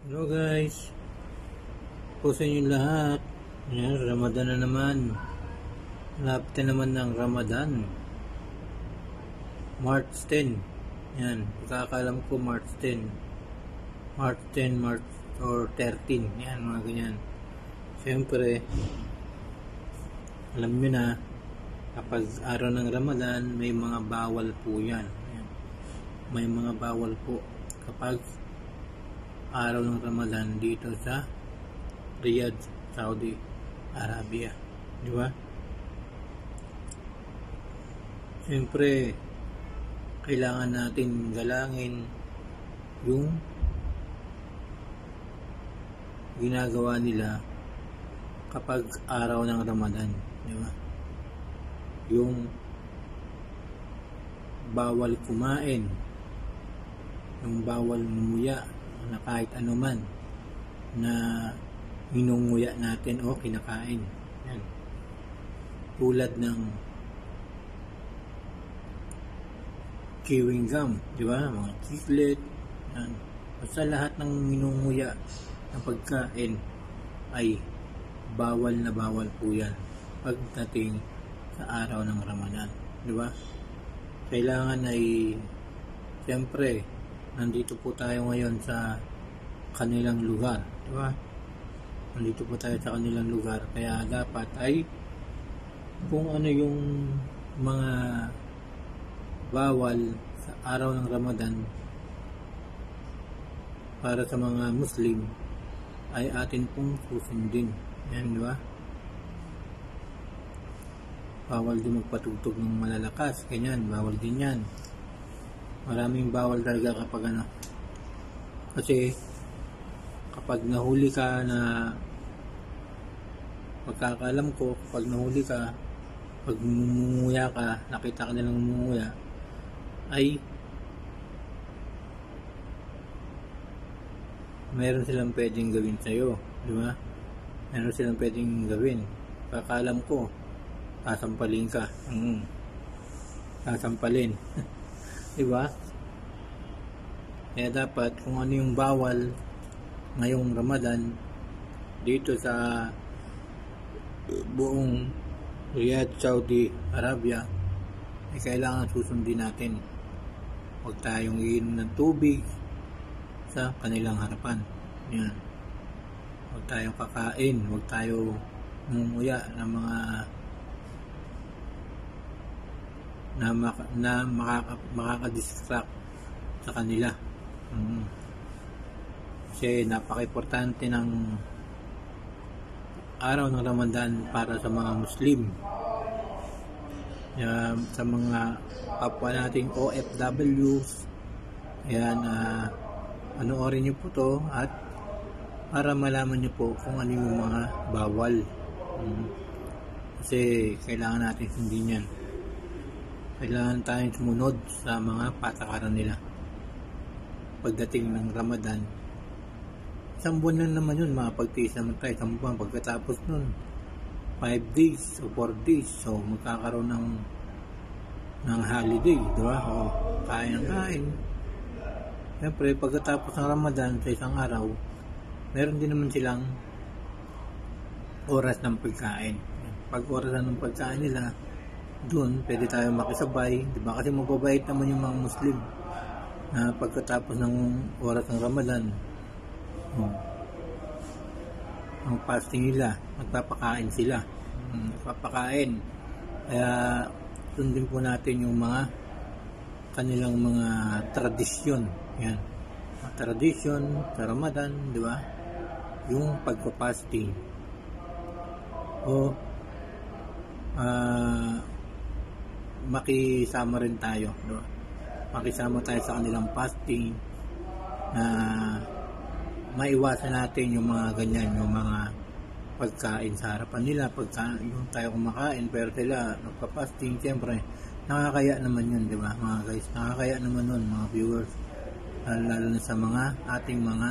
Hello guys, po sa inyo lahat. Yan, Ramadan na naman. Lapit na naman ng Ramadan. March 10. Yan, ikakalam ko March 10. March 10, March or 13. Yan, mga ganyan. Siyempre, alam nyo na, kapag araw ng Ramadan, may mga bawal po yan. Yan. May mga bawal po kapag araw ng Ramadan dito sa Riyadh, Saudi Arabia. Di ba? Siyempre, kailangan natin galangin yung ginagawa nila kapag araw ng Ramadan. Di ba? Yung bawal kumain, yung bawal mumuya na kahit anuman na minunguya natin o kinakain. Yan. Tulad ng chewing gum, di ba? Mga chiclet. Yan. Basta lahat ng minunguya na pagkain ay bawal na bawal po yan pagdating sa araw ng Ramadan. Di ba? Kailangan ay siyempre nandito po tayo ngayon sa kanilang lugar, di ba? Nandito po tayo sa kanilang lugar, kaya dapat ay kung ano yung mga bawal sa araw ng Ramadan para sa mga Muslim ay atin pong susundin. Yan, di ba? Bawal din magpatugtog ng malalakas, ganyan, bawal din yan. Maraming bawal talaga kapag ano. Kasi kapag nahuli ka na pagkakalam ko, kapag nahuli ka, pag mumunguya ka, nakita ka nilang mumunguya, ay meron silang pwedeng gawin sa'yo, di ba? Meron silang pwedeng gawin. Pagkakalam ko, sasampalin ka. Sasampalin. Diba? Kaya dapat kung ano yung bawal ngayong Ramadan dito sa buong Riyadh, Saudi Arabia, ay kailangan susundin natin. Huwag tayong iinom ng tubig sa kanilang harapan. Yan. Huwag tayong kakain, huwag tayo mumuya ng mga na makaka-distract sa kanila. Kasi napaka-importante ng araw ng Ramadan para sa mga Muslim. Sa mga kapwa nating OFWs, ayan, panoorin nyo po to at para malaman nyo po kung ano yung mga bawal. Kasi kailangan natin sundin yan. Kailangan tayong sumunod sa mga patakaran nila pagdating ng Ramadan. Isang buwan lang naman yun, makapagtiis naman tayo isang buwan. Pagkatapos nun 5 days o 4 days, so magkakaroon ng holiday, diba? O kain ng kain. Siyempre pagkatapos ng Ramadan sa isang araw, meron din naman silang oras ng pagkain. Pag oras ng pagkain nila, doon pwede tayo makisabay, di ba? Kasi mababait naman yung mga Muslim na pagkatapos ng oras ng Ramadan, ang fasting nila, magpapakain sila, magpapakain. Kaya sundin po natin yung mga kanilang mga tradisyon. Yan, mga tradisyon sa Ramadan, di ba? Yung pagpapasting o makisama rin tayo, no? Makisama tayo sa kanilang fasting na maiwasan natin yung mga ganyan, yung mga pagkain sa harapan nila, yung tayo kumakain pero sila nagpa-fasting. Siyempre nakakaya naman yun, di ba mga guys? Nakakaya naman nun mga viewers, lalo na sa mga ating mga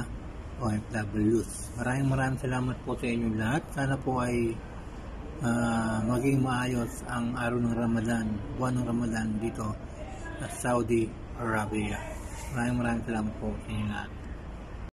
OFWs. Maraming salamat po sa inyo lahat. Sana po ay maging maayos ang araw ng Ramadan, buwan ng Ramadan dito sa Saudi Arabia. Maraming salamat po sa inyo lahat.